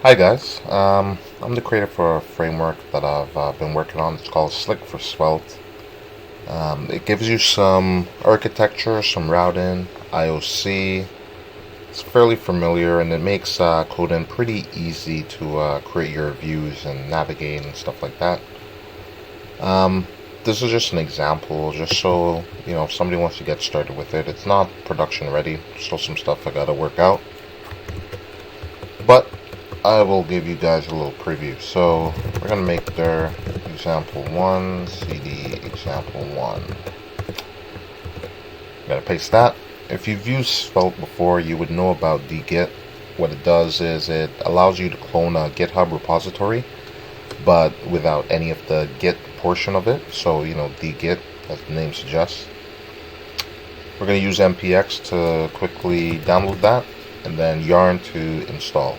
Hi guys, I'm the creator for a framework that I've been working on. It's called Slick for Svelte. It gives you some architecture, some routing, IOC. It's fairly familiar and it makes coding pretty easy to create your views and navigate and stuff like that. Um, this is just an example, just so if somebody wants to get started with it. It's not production ready, still some stuff I gotta work out. But I will give you guys a little preview. So we're going to make their example 1, cd example 1. Got to paste that. If you've used Svelte before, you would know about dgit. What it does is it allows you to clone a GitHub repository, but without any of the git portion of it. So, dgit, as the name suggests. We're going to use npx to quickly download that, and then yarn to install.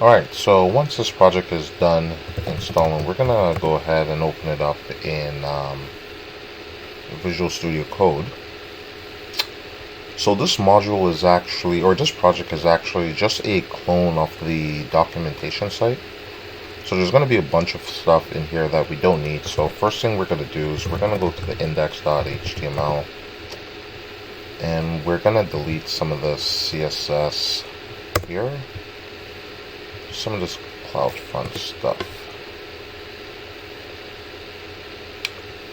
Alright, so once this project is done installing, we're going to go ahead and open it up in Visual Studio Code. So this module is actually, or this project is actually just a clone of the documentation site. So there's going to be a bunch of stuff in here that we don't need. So first thing we're going to do is we're going to go to the index.html and we're going to delete some of the CSS here. Some of this CloudFront stuff.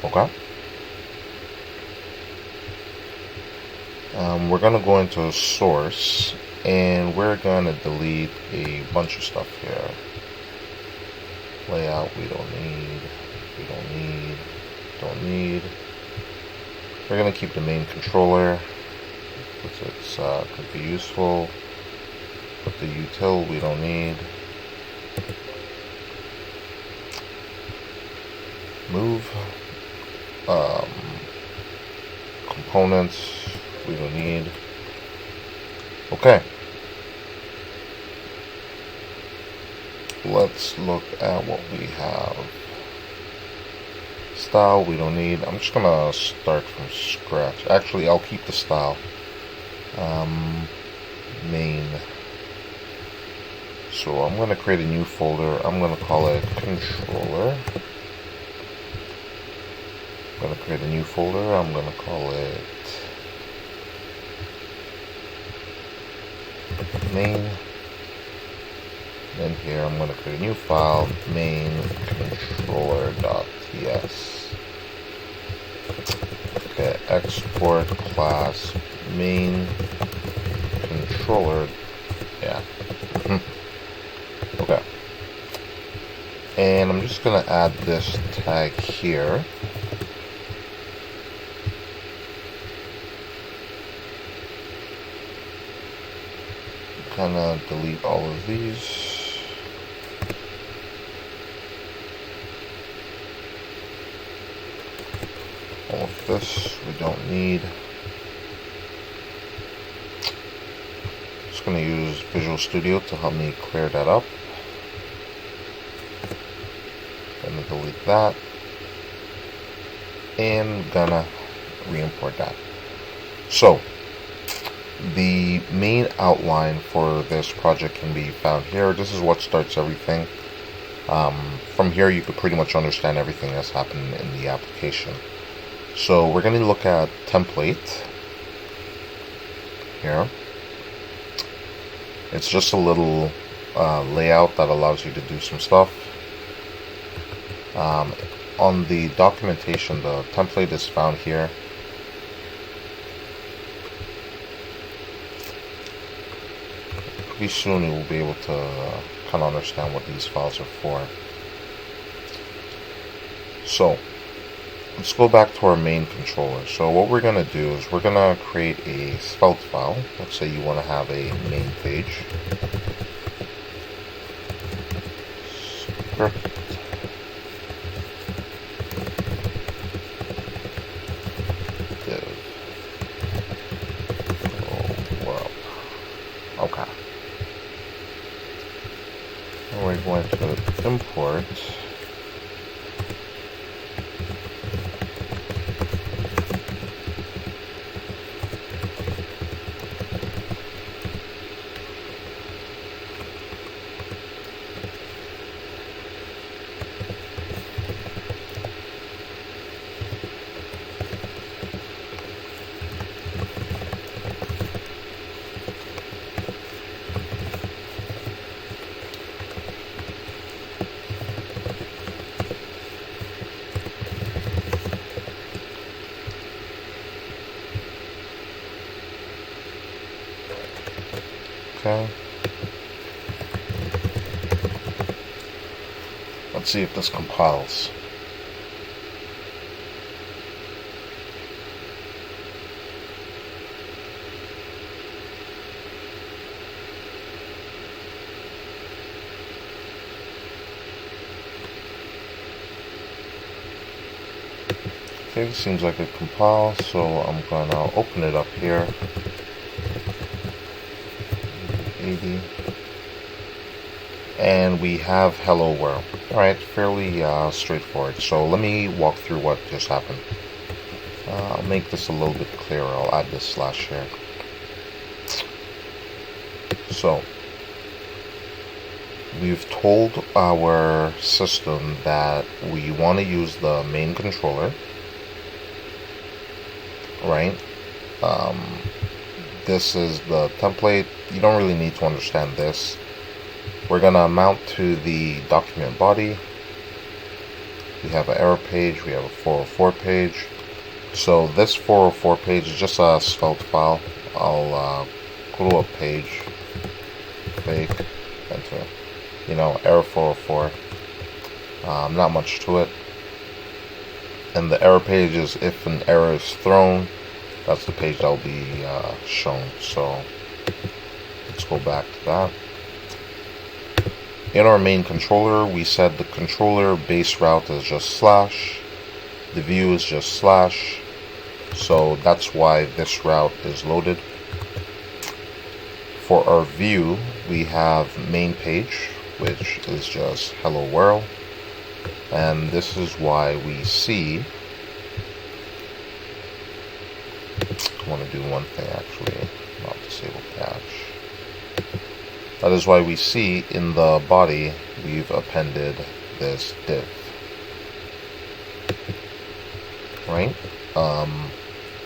Okay. We're going to go into source and we're going to delete a bunch of stuff here. Layout we don't need. We're going to keep the main controller because it's could be useful. Put the util we don't need. Move components we don't need. Okay, let's look at what we have. Style we don't need. I'm just gonna start from scratch. Actually, I'll keep the style. Main. So I'm going to create a new folder. I'm going to call it controller. I'm going to create a new folder. I'm going to call it main. Then here I'm going to create a new file, main controller.ts. Okay, export class main controller. Yeah. Okay, and I'm just going to add this tag here. Kind of delete all of these. All of this we don't need. Just going to use Visual Studio to help me clear that up. Gonna delete that, and gonna re-import that. So the main outline for this project can be found here. This is what starts everything. From here you could pretty much understand everything that's happened in the application. So we're going to look at template here. It's just a little layout that allows you to do some stuff. On the documentation, the template is found here. Pretty soon you will be able to kind of understand what these files are for. So let's go back to our main controller. So what we're going to do is we're going to create a Svelte file. Let's say you want to have a main page. Script. Div. World. Okay. And we're going to import okay. Let's see if this compiles. Okay, it seems like it compiles, so I'm going to open it up here. 80. And we have hello world. Alright, fairly straightforward. So let me walk through what just happened. I'll make this a little bit clearer. I'll add this slash here. So we've told our system that we want to use the main controller, right? This is the template. You don't really need to understand this. We're going to mount to the document body. We have an error page. We have a 404 page. So this 404 page is just a Svelte file. I'll go to a page, fake, enter. You know, error 404. Not much to it. And the error page is if an error is thrown. That's the page that will be shown. So let's go back to that. In our main controller, we said the controller base route is just slash. The view is just slash. So that's why this route is loaded. For our view, we have main page, which is just hello world. And this is why we see. I want to do one thing actually, not disable cache. That is why we see in the body we've appended this div, right?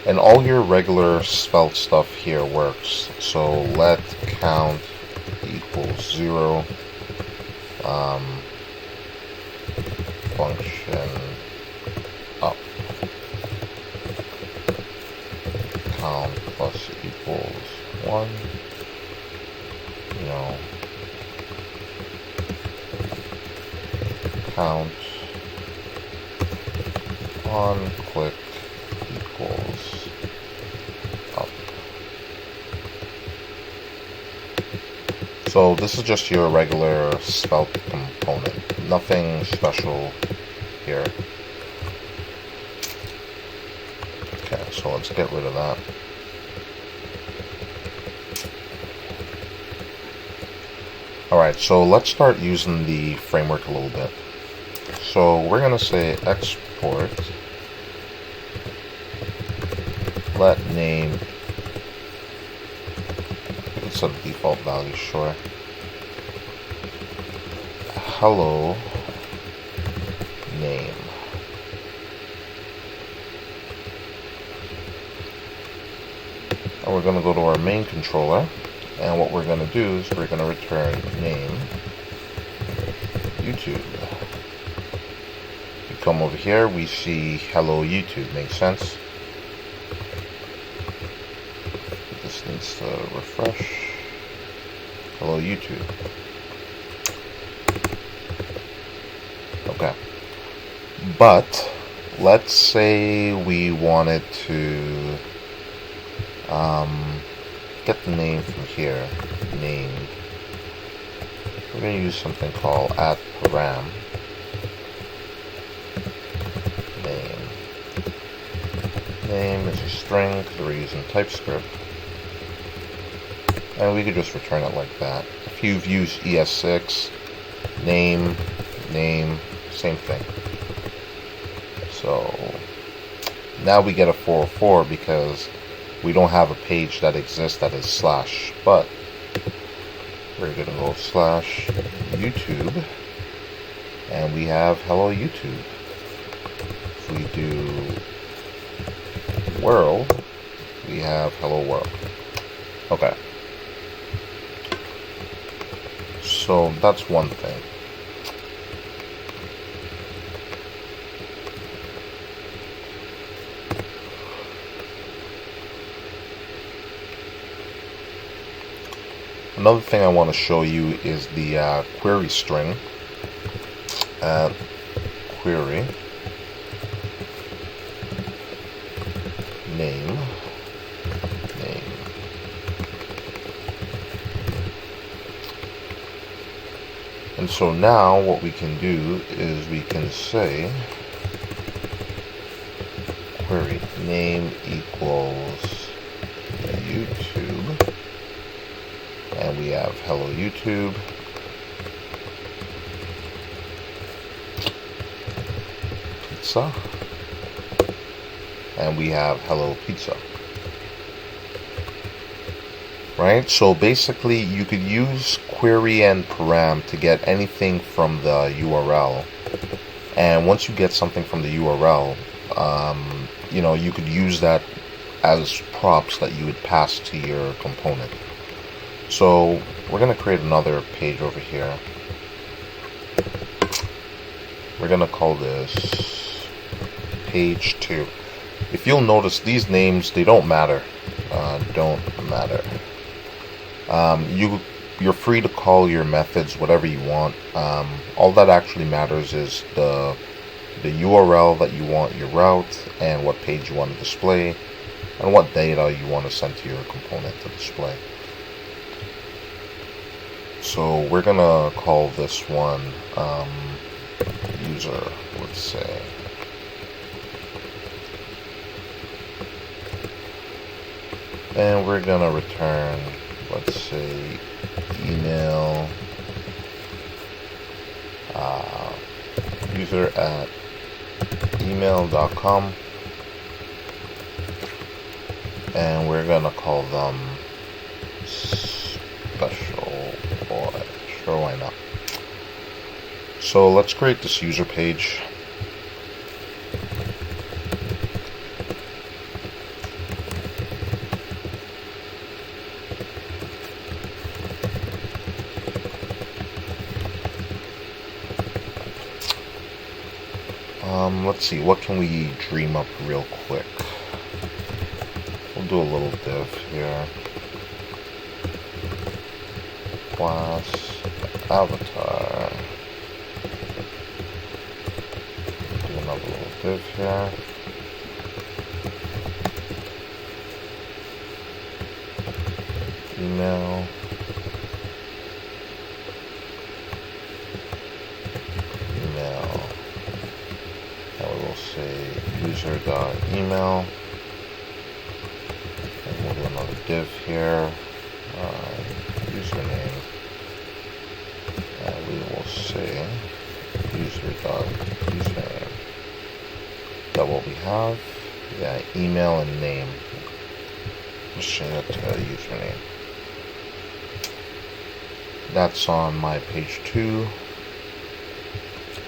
And all your regular Svelte stuff here works. So let count equals 0. Function up. Count plus equals 1. You know, count on click equals up. So this is just your regular Svelte component, nothing special here. Okay, so let's get rid of that. Alright, so let's start using the framework a little bit. So we're going to say export let name, it's a default value, sure. Hello name. And we're going to go to our main controller, and what we're going to do is we're going to return name YouTube. We come over here, we see hello YouTube. Makes sense? This needs to refresh. Hello YouTube. Okay. But let's say we wanted to get the name from here. Name. We're going to use something called @param. Name is a string because we're using TypeScript. And we could just return it like that. If you've used ES6, name, same thing. So now we get a 404 because we don't have a page that exists that is slash, but we're going to go slash YouTube, and we have hello YouTube. If we do world, we have hello world. Okay. So that's one thing. Another thing I want to show you is the query string. Query name. And so now what we can do is we can say query name equals YouTube, and we have hello YouTube. Pizza, and we have hello pizza. Right? So basically you could use query and param to get anything from the URL, and once you get something from the URL, you could use that as props that you would pass to your component. So we're going to create another page over here. We're going to call this page 2. If you'll notice, these names, they don't matter. You're free to call your methods whatever you want. All that actually matters is the URL that you want your route, and what page you want to display, and what data you want to send to your component to display. So we're gonna call this one user, let's say. And we're gonna return, let's say, email user at email.com, and we're gonna call them special boy. Sure, why not? So let's create this user page. Let's see, what can we dream up real quick? We'll do a little div here. Class avatar. Do another little div here. Email. Say user.email, and we'll do another div here, username, and we will say user.username. That what we have. Yeah, email and name. Let's change that to username. That's on my page 2.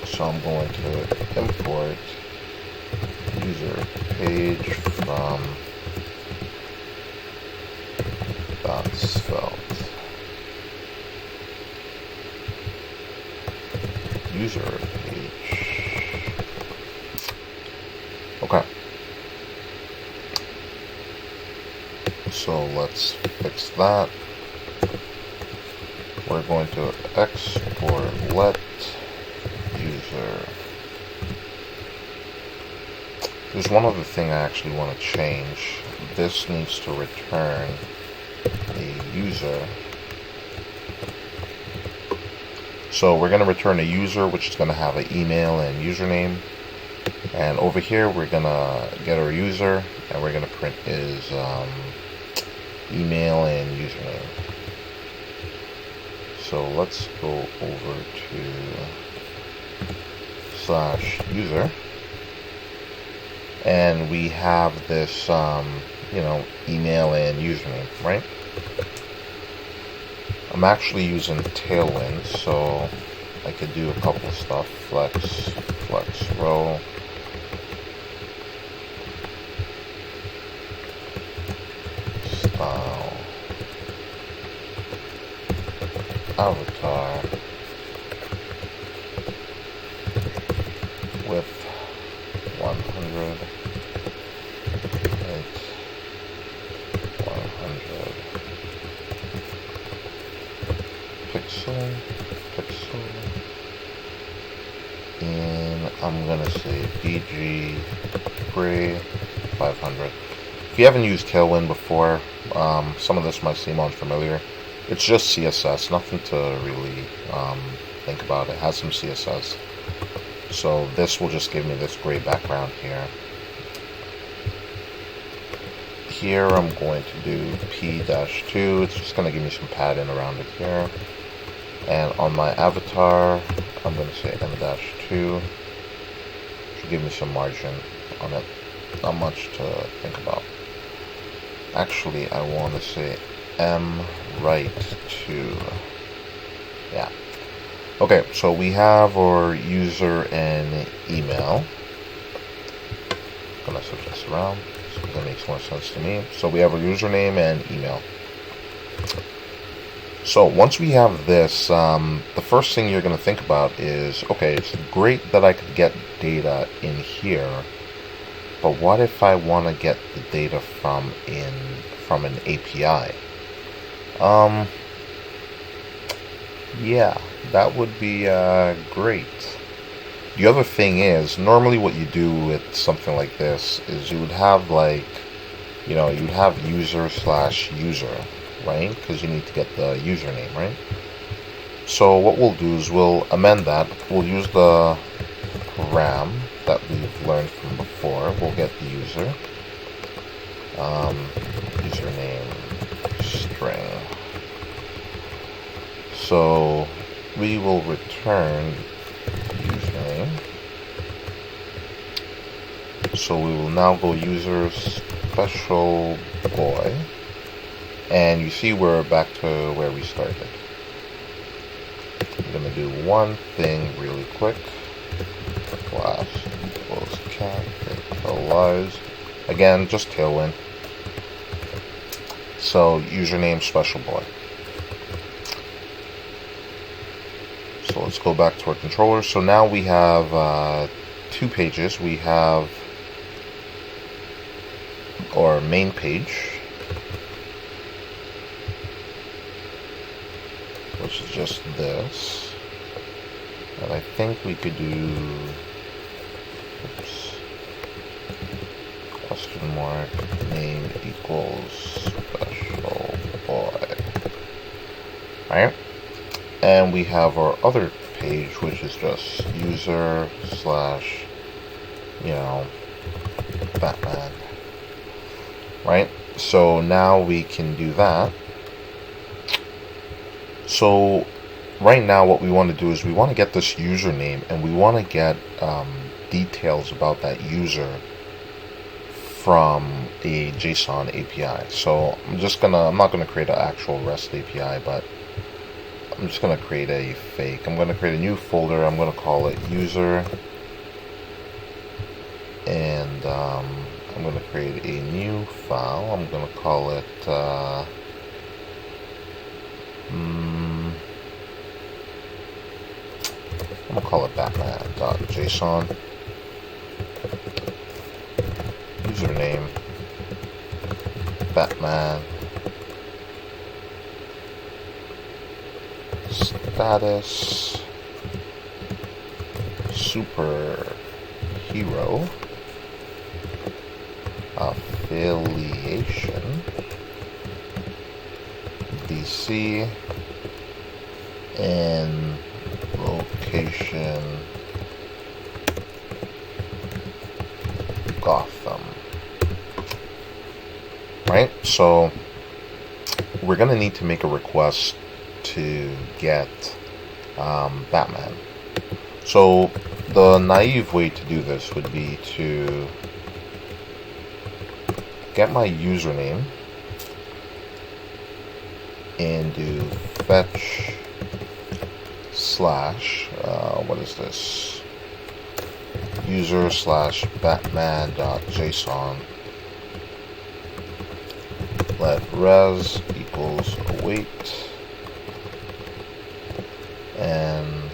So I'm going to import user page from .svelte. User page. Okay. So let's fix that. We're going to export let user. There's one other thing I actually want to change. This needs to return a user. So we're going to return a user, which is going to have an email and username. And over here, we're going to get our user, and we're going to print his email and username. So let's go over to /user, and we have this, email and username, right? I'm actually using Tailwind, so I could do a couple of stuff. Flex row. Style. Avatar. Width 100. Height 100. Pixel. And I'm gonna say BG gray 500. If you haven't used Tailwind before, some of this might seem unfamiliar. It's just CSS, nothing to really think about. It has some CSS. So this will just give me this gray background here. Here I'm going to do P-2. It's just going to give me some padding around it here. And on my avatar, I'm going to say M-2. Should give me some margin on it. Not much to think about. Actually, I want to say M-right 2. Yeah. Okay, so we have our user and email. I'm gonna switch this around so that makes more sense to me. So we have our username and email. So once we have this, the first thing you're gonna think about is, okay, it's great that I could get data in here, but what if I want to get the data from an API? Yeah, that would be great. The other thing is, normally what you do with something like this is you would have you'd have user/user, right? Because you need to get the username, right? So what we'll do is we'll amend that. We'll use the param that we've learned from before. We'll get the user. Username string. So we will return username. So we will now go user special boy, and you see we're back to where we started. I'm gonna do one thing really quick. Class equals capitalized. Again, just Tailwind. So username special boy. So let's go back to our controller. So now we have 2 pages. We have our main page, which is just this. And I think we could do, question mark, name equals special boy. Alright? And we have our other page, which is just user slash, Batman. Right? So now we can do that. So right now what we want to do is we want to get this username, and we want to get details about that user from a JSON API. So I'm not gonna create an actual REST API, but I'm just gonna create a fake. I'm gonna create a new folder. I'm gonna call it user, and I'm gonna create a new file. I'm gonna call it batman.json. Username Batman. Status superhero. Affiliation DC, and location Gotham. Right, so we're gonna need to make a request to get Batman. So the naive way to do this would be to get my username and do fetch slash what is this, user slash batman.json, let res equals await, and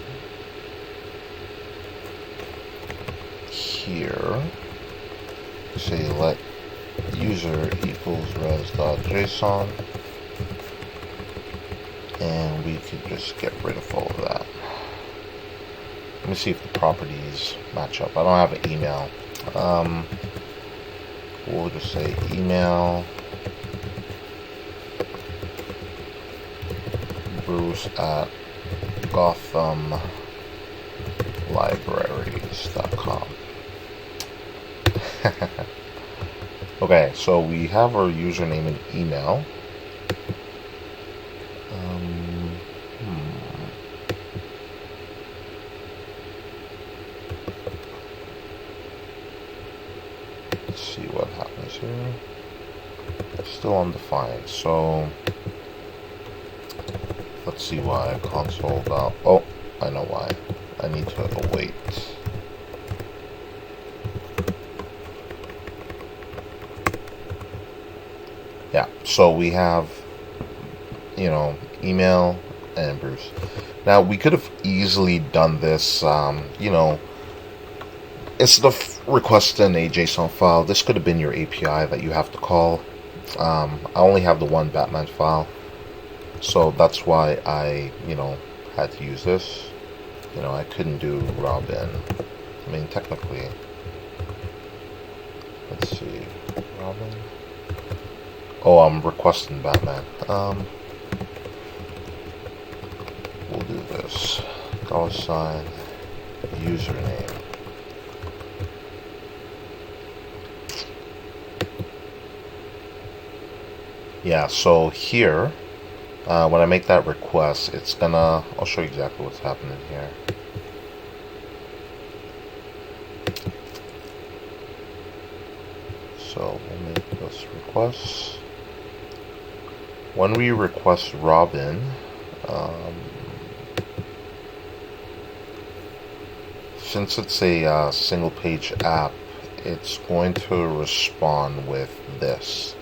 here say let user equals res.json, and we could just get rid of all of that. Let me see if the properties match up. I don't have an email. We'll just say email Bruce at gothamlibraries.com. Okay, so we have our username and email. Let's see what happens here. Still undefined, so let's see why. Console. Oh, I know why. I need to await. Yeah, so we have, email and Bruce. Now, we could have easily done this, instead of requesting a JSON file, this could have been your API that you have to call. I only have the one Batman file, so that's why I, had to use this. I couldn't do Robin. I mean, technically, let's see, Robin. Oh, I'm requesting Batman. We'll do this. $, username. Yeah, so here, when I make that request, it's gonna, I'll show you exactly what's happening here. So we'll make this request. When we request Robin, since it's a single page app, it's going to respond with this,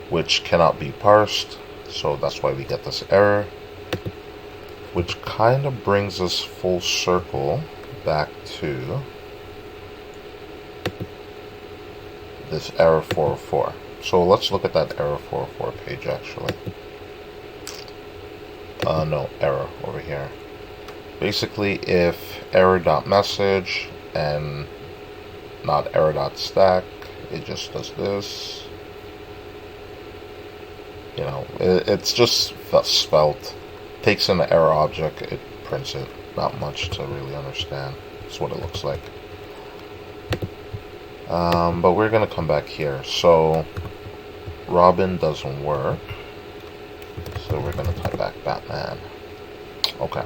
which cannot be parsed, so that's why we get this error, which kind of brings us full circle back to this error 404. So let's look at that error 404 page actually. No, error over here. Basically, if error.message and not error.stack, it just does this. It's just Svelte. Takes in the error object, it prints it. Not much to really understand. That's what it looks like. But we're gonna come back here. So Robin doesn't work. So we're gonna type back Batman. Okay.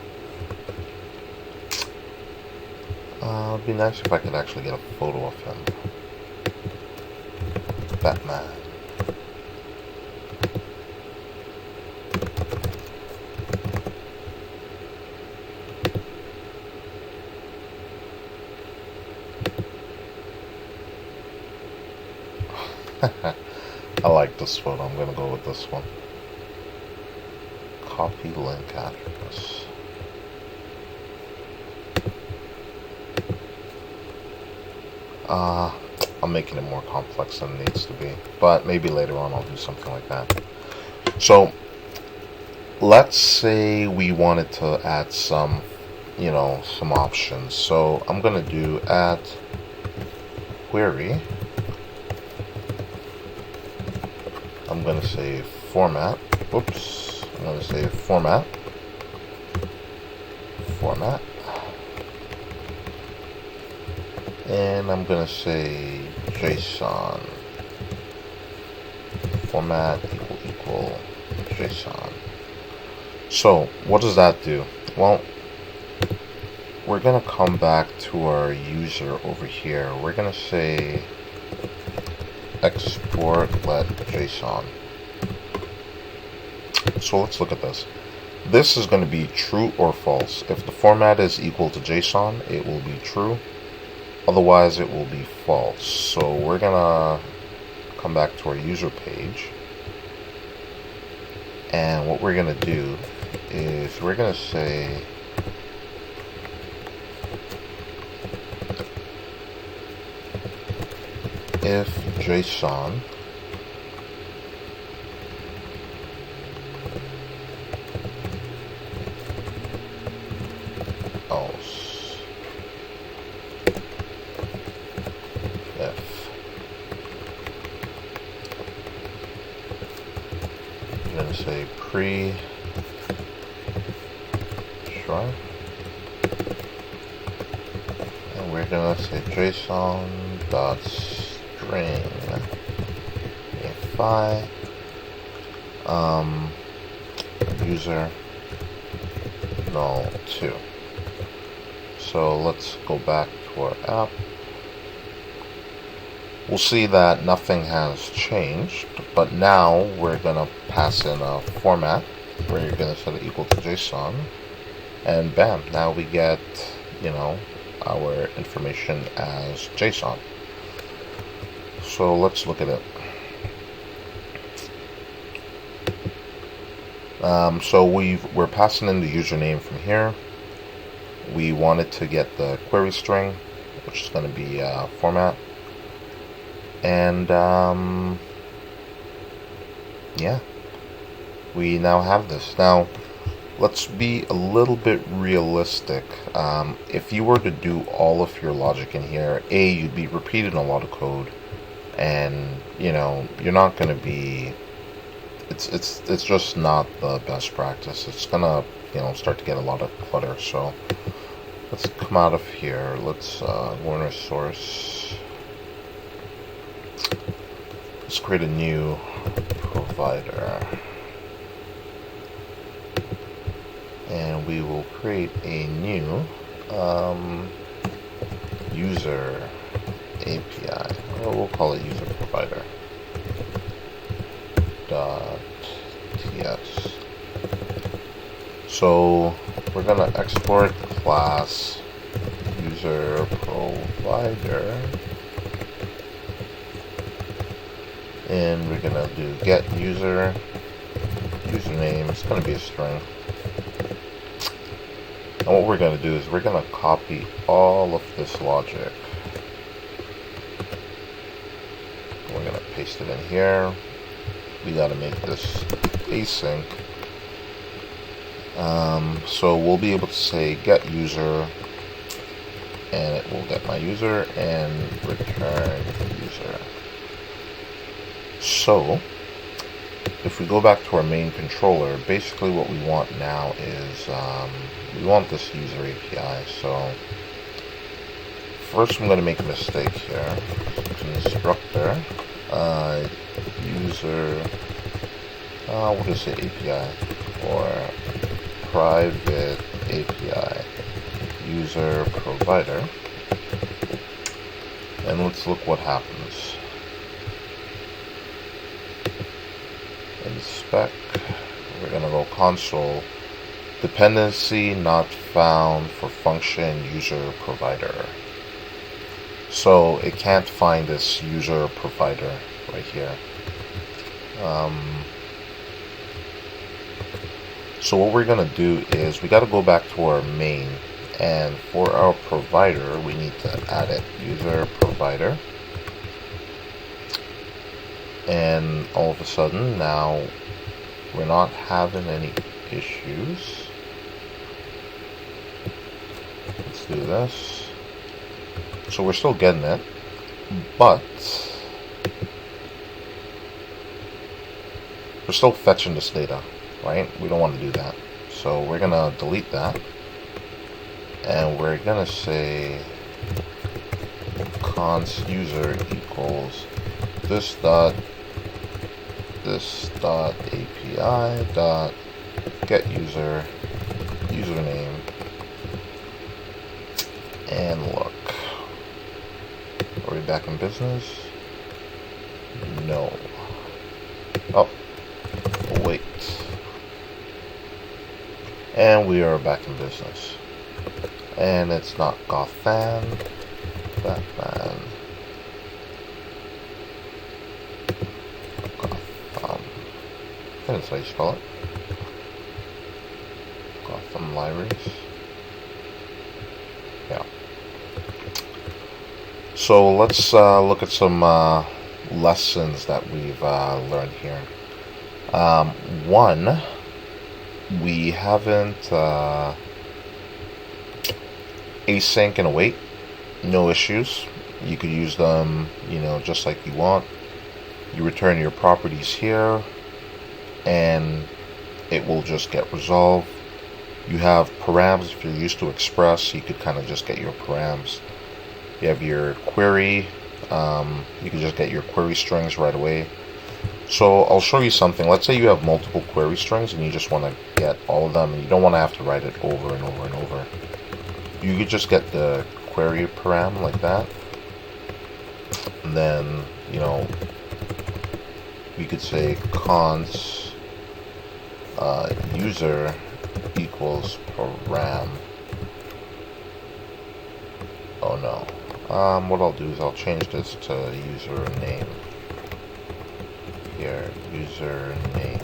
It'd be nice if I could actually get a photo of him. Batman. I like this one. I'm gonna go with this one. Copy link address. I'm making it more complex than it needs to be, but maybe later on I'll do something like that. So let's say we wanted to add some, some options. So I'm gonna do add query. I'm gonna say format. Oops. I'm gonna say format. And I'm gonna say JSON. Format equal JSON. So what does that do? Well, we're gonna come back to our user over here. We're gonna say export let JSON. So let's look at this. This is going to be true or false. If the format is equal to JSON, it will be true. Otherwise, it will be false. So we're going to come back to our user page. And what we're going to do is we're going to say if JSON else if I'm going to say pre-sure, and we're going to say JSON dot string if user null 2. So let's go back to our app. We'll see that nothing has changed, but now we're going to pass in a format where you're going to set it equal to JSON, and bam, now we get, our information as JSON. So let's look at it. So we're passing in the username from here. We wanted to get the query string, which is going to be format. And yeah, we now have this. Now, let's be a little bit realistic. If you were to do all of your logic in here, you'd be repeating a lot of code, and you're not going to be. It's just not the best practice. It's gonna start to get a lot of clutter. So let's come out of here. Let's go in our source. Let's create a new provider, and we will create a new user API. We'll call it user provider. .ts. So we're gonna export class user provider, and we're gonna do get user username. It's gonna be a string. And what we're gonna do is we're gonna copy all of this logic. We're gonna paste it in here. We gotta make this async. So we'll be able to say get user, and it will get my user and return user. So if we go back to our main controller, basically what we want now is we want this user API. So first I'm going to make a mistake here. Constructor user what is it, API or private API user provider, and let's look what happens. inspect. We're gonna go console dependency not found for function user provider. So it can't find this user provider right here. So what we're gonna do is we gotta go back to our main, and for our provider we need to add it, user provider. And all of a sudden now we're not having any issues. Let's do this. So we're still getting it, but we're still fetching this data, right? We don't want to do that. So we're gonna delete that, and we're gonna say const user equals this dot API dot get user username, and look, are we back in business? No. Oh, wait. And we are back in business. And it's not Gotham, Batman. Gotham. I think that's how you spell it. Gotham Libraries. Yeah. So let's look at some lessons that we've learned here. One, we haven't async and await, no issues. You could use them, just like you want. You return your properties here, and it will just get resolved. You have params. If you're used to Express, you could kind of just get your params. You have your query. You can just get your query strings right away. So I'll show you something. Let's say you have multiple query strings and you just want to get all of them, and you don't want to have to write it over and over and over. You could just get the query param like that, and then we could say const user equals param. Oh no. What I'll do is I'll change this to username. Here, username.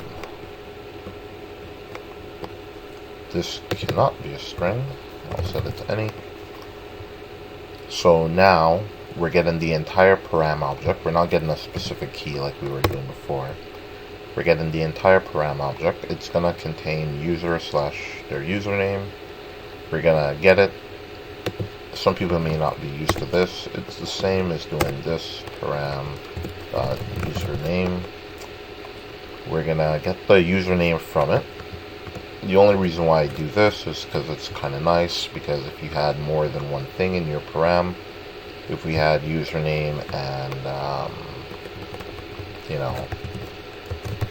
This cannot be a string. I'll set it to any. So now we're getting the entire param object. We're not getting a specific key like we were doing before. We're getting the entire param object. It's gonna contain user / their username. We're gonna get it. Some people may not be used to this. It's the same as doing this param username. We're gonna get the username from it. The only reason why I do this is because it's kind of nice, because if you had more than one thing in your param, if we had username and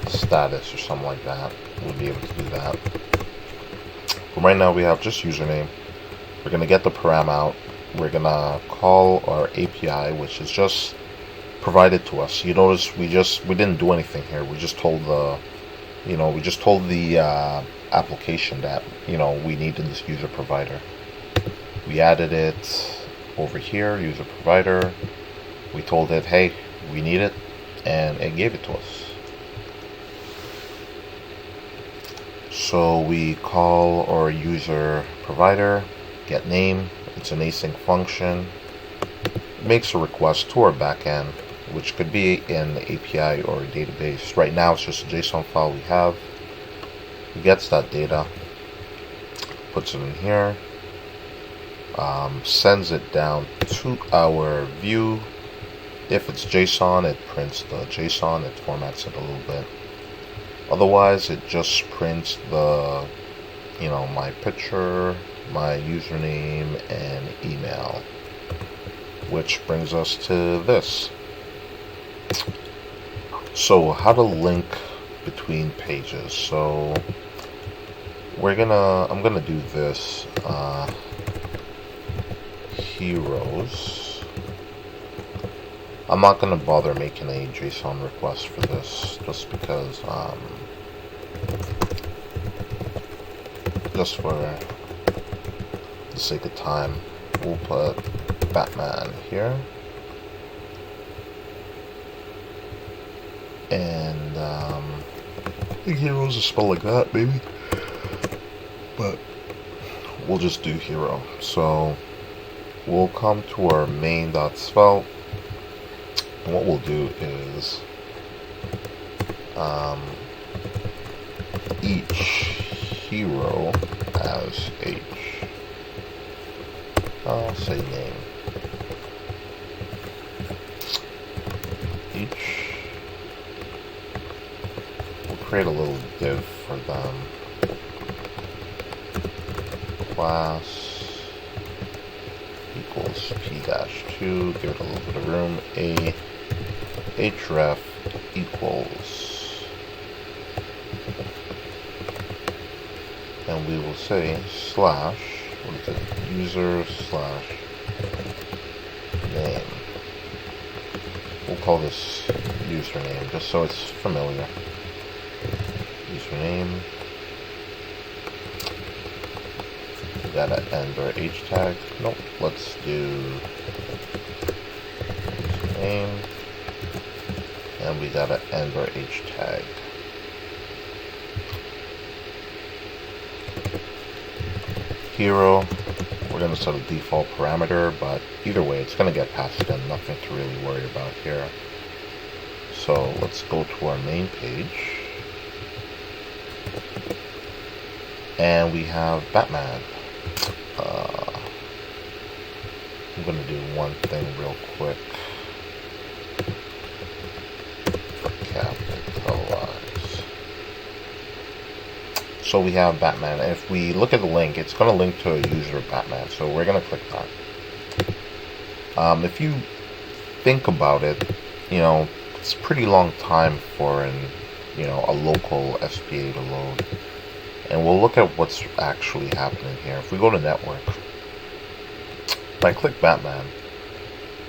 status or something like that, we'd be able to do that. But right now we have just username. We're gonna get the param out. We're gonna call our API, which is just provided to us. You notice we didn't do anything here. We just told the application that we needed this user provider. We added it over here, user provider. We told it, hey, we need it, and it gave it to us. So we call our user provider, get name. It's an async function. It makes a request to our backend, which could be in the API or a database. Right now it's just a JSON file we have. It gets that data, puts it in here, sends it down to our view. If it's JSON, it prints the JSON, it formats it a little bit. Otherwise, it just prints the, my picture, my username, and email. Which brings us to this. So, how to link between pages. So, I'm gonna do this. Heroes. I'm not going to bother making a JSON request for this, just because, just for the sake of time, we'll put Batman here. And, I think heroes are spelled like that, maybe. But we'll just do hero. So we'll come to our main.svelte. And what we'll do is each hero has H. I'll say name. Each. We'll create a little div for them. Class equals p-2. Give it a little bit of room. A href equals, and we will say slash, what is it, user slash name. We'll call this username just so it's familiar. Username. We gotta end our h tag. Nope, let's do username. And we gotta end our h tag. Hero, we're gonna set a default parameter, but either way it's gonna get passed in, nothing to really worry about here. So let's go to our main page. And we have Batman. I'm gonna do one thing real quick. Capitalize. So we have Batman. If we look at the link, it's going to link to a user Batman. So we're going to click that. If you think about it, you know, it's a pretty long time for a local SPA to load. And we'll look at what's actually happening here. If we go to network, if I click Batman,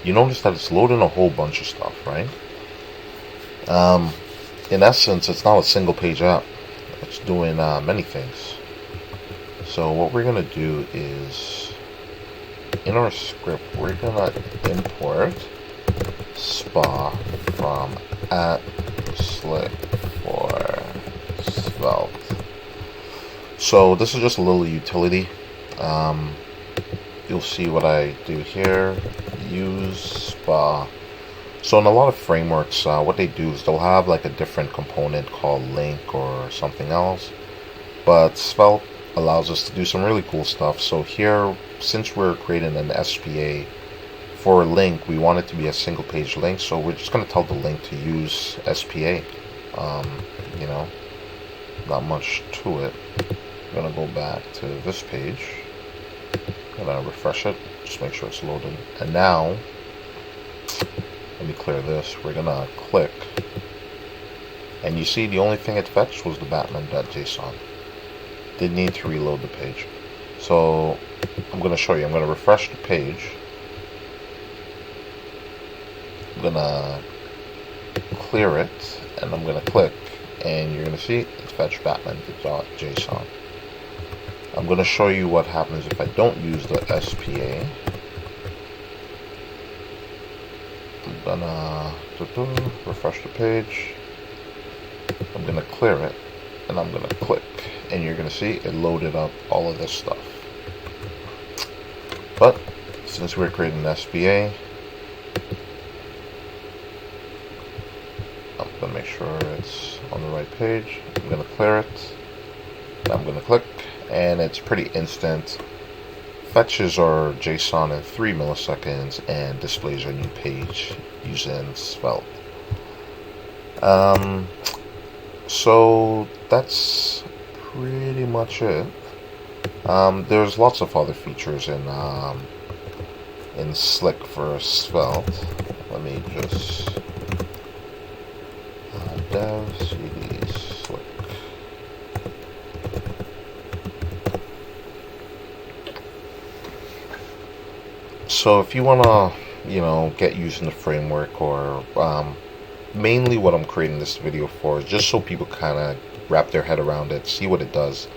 you notice that it's loading a whole bunch of stuff, right? In essence, it's not a single page app. It's doing many things. So what we're going to do is, in our script, we're going to import spa from @slick for Svelte. So this is just a little utility. You'll see what I do here. Use spa. So in a lot of frameworks, what they do is they'll have like a different component called link or something else. But Svelte allows us to do some really cool stuff. So here, since we're creating an SPA for a link, we want it to be a single page link. So we're just going to tell the link to use SPA. You know, not much to it. I'm going to go back to this page. I'm going to refresh it. Just make sure it's loaded. And now, let me clear this. We're gonna click, and you see the only thing it fetched was the Batman.json. Didn't need to reload the page. So I'm gonna show you. I'm gonna refresh the page. I'm gonna clear it, and I'm gonna click, and you're gonna see it fetched Batman.json. I'm gonna show you what happens if I don't use the SPA. I'm gonna refresh the page. I'm gonna clear it, and I'm gonna click, and you're gonna see it loaded up all of this stuff. But since we're creating an SPA, I'm gonna make sure it's on the right page. I'm gonna clear it. I'm gonna click, and it's pretty instant. Fetches our JSON in 3 milliseconds and displays our new page using Svelte. So that's pretty much it. There's lots of other features in Slick for Svelte. Let me just dev cd slick. So if you want to get using the framework, or mainly what I'm creating this video for is just so people kind of wrap their head around it, see what it does,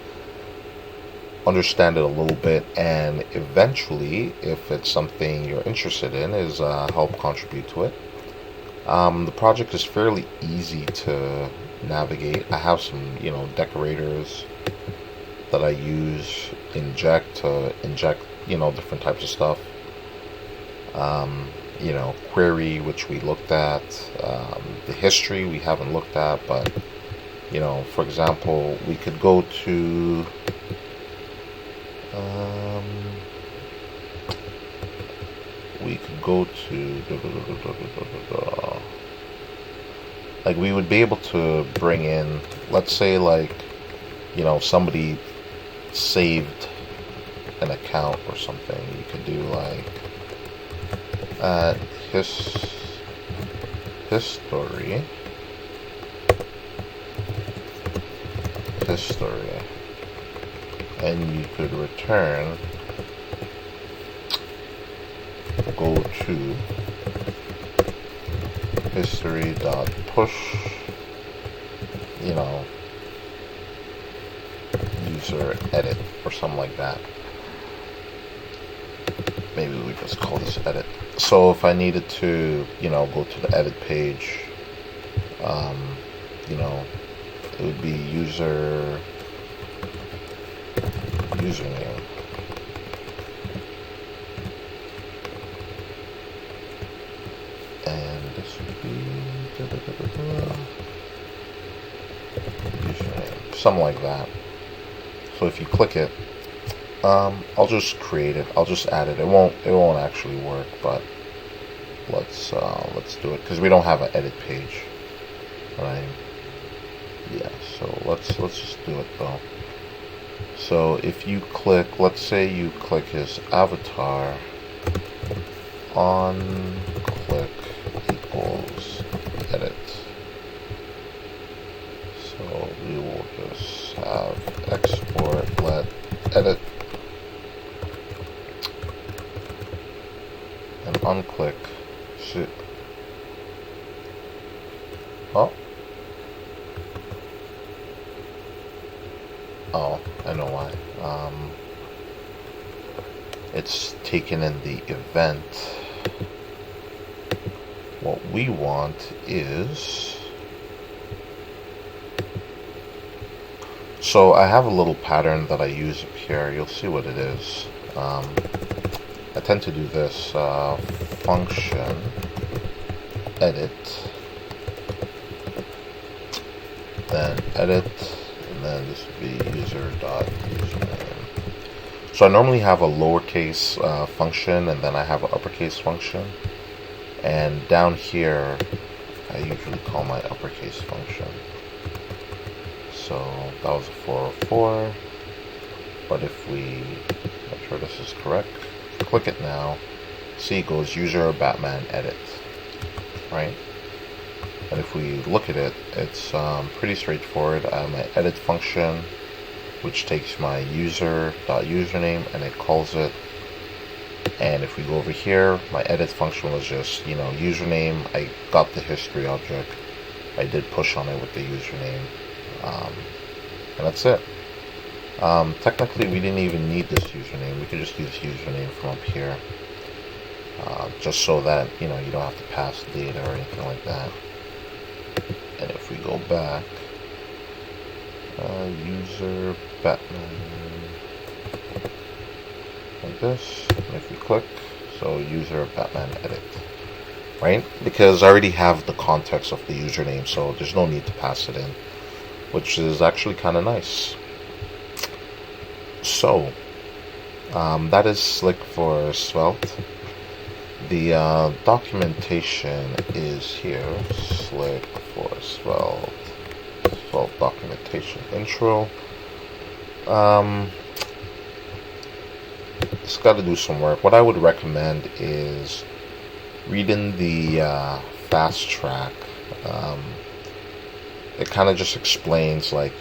understand it a little bit, and eventually, if it's something you're interested in, is help contribute to it. The project is fairly easy to navigate. I have some, decorators that I use to inject, different types of stuff. Query, which we looked at. The history we haven't looked at, but, for example, we could go to like, we would be able to bring in, let's say, like, somebody saved an account or something. You could do like history, and you could return, go to history.push, user edit or something like that. Maybe we just call this edit. So if I needed to, go to the edit page, it would be username, and this would be username, something like that. So if you click it, I'll just create it. I'll just add it. It won't actually work, but let's do it because we don't have an edit page, right? Yeah. So let's just do it though. So if you click, let's say you click his avatar, on click equals edit. So we will just have export let edit, and unclick shit. Oh, I know why. It's taken in the event. What we want is, so I have a little pattern that I use up here. You'll see what it is. I tend to do this, function edit, then edit, and then this would be user.username. So I normally have a lowercase function, and then I have an uppercase function, and down here I usually call my uppercase function. So that was a 404, but if we make sure this is correct, click it now, see it goes user Batman edit, right? And if we look at it, it's pretty straightforward. I have my edit function, which takes my user.username and it calls it. And if we go over here, my edit function was just, username. I got the history object. I did push on it with the username. And that's it. Technically, we didn't even need this username. We could just use username from up here. Just so that, you don't have to pass data or anything like that. And if we go back, user Batman, like this, and if we click, so user Batman edit, right? Because I already have the context of the username, so there's no need to pass it in, which is actually kind of nice. So, that is Slick for Svelte. The documentation is here, Slick for Svelte, Svelte documentation intro. It's got to do some work. What I would recommend is reading the fast track. It kind of just explains, like,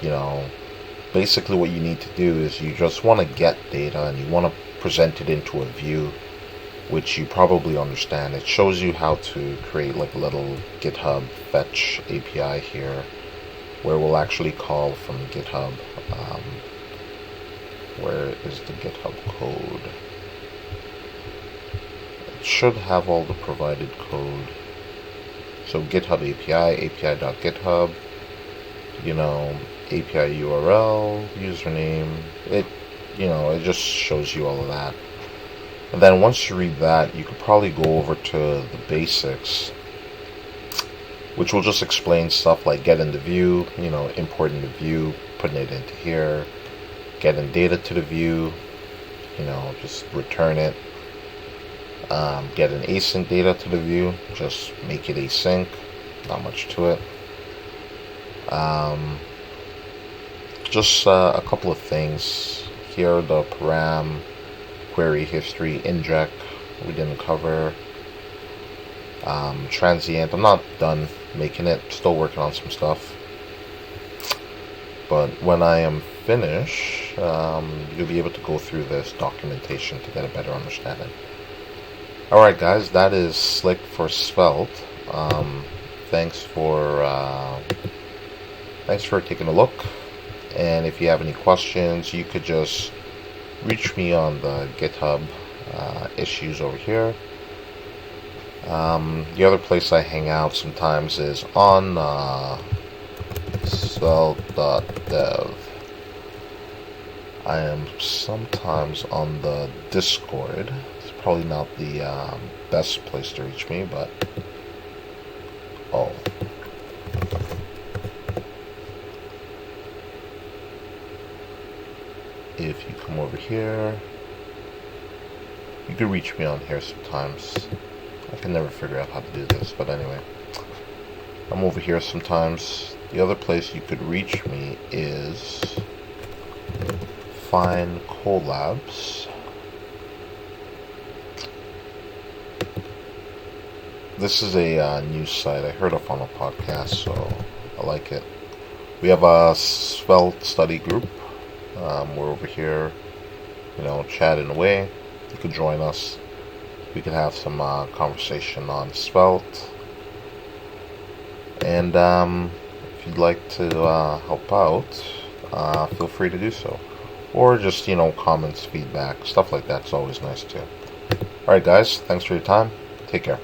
basically what you need to do is you just want to get data and you want to present it into a view. which you probably understand. It shows you how to create like a little GitHub fetch API here, where we'll actually call from GitHub. Where is the GitHub code? It should have all the provided code. So GitHub API, api.github, API URL, username. It just shows you all of that. And then once you read that, you could probably go over to the basics, which will just explain stuff like getting the view, importing the view, putting it into here, getting data to the view, just return it, getting async data to the view, just make it async, not much to it. Just a couple of things. Here are the param, query history, inject, we didn't cover. Transient, I'm not done making it, still working on some stuff. But when I am finished, you'll be able to go through this documentation to get a better understanding. Alright guys, that is Slick for Svelte. Thanks for taking a look. And if you have any questions, you could just reach me on the GitHub issues over here. The other place I hang out sometimes is on svelte.dev. I am sometimes on the Discord. It's probably not the best place to reach me, but if you come over here, you can reach me on here sometimes. I can never figure out how to do this, but anyway, I'm over here sometimes. The other place you could reach me is Find Collabs. This is a news site I heard of on a podcast, so I like it. We have a Svelte study group. We're over here, chatting away. You could join us. We could have some conversation on Svelte. And if you'd like to help out, feel free to do so. Or just, comments, feedback, stuff like that's always nice too. Alright guys, thanks for your time. Take care.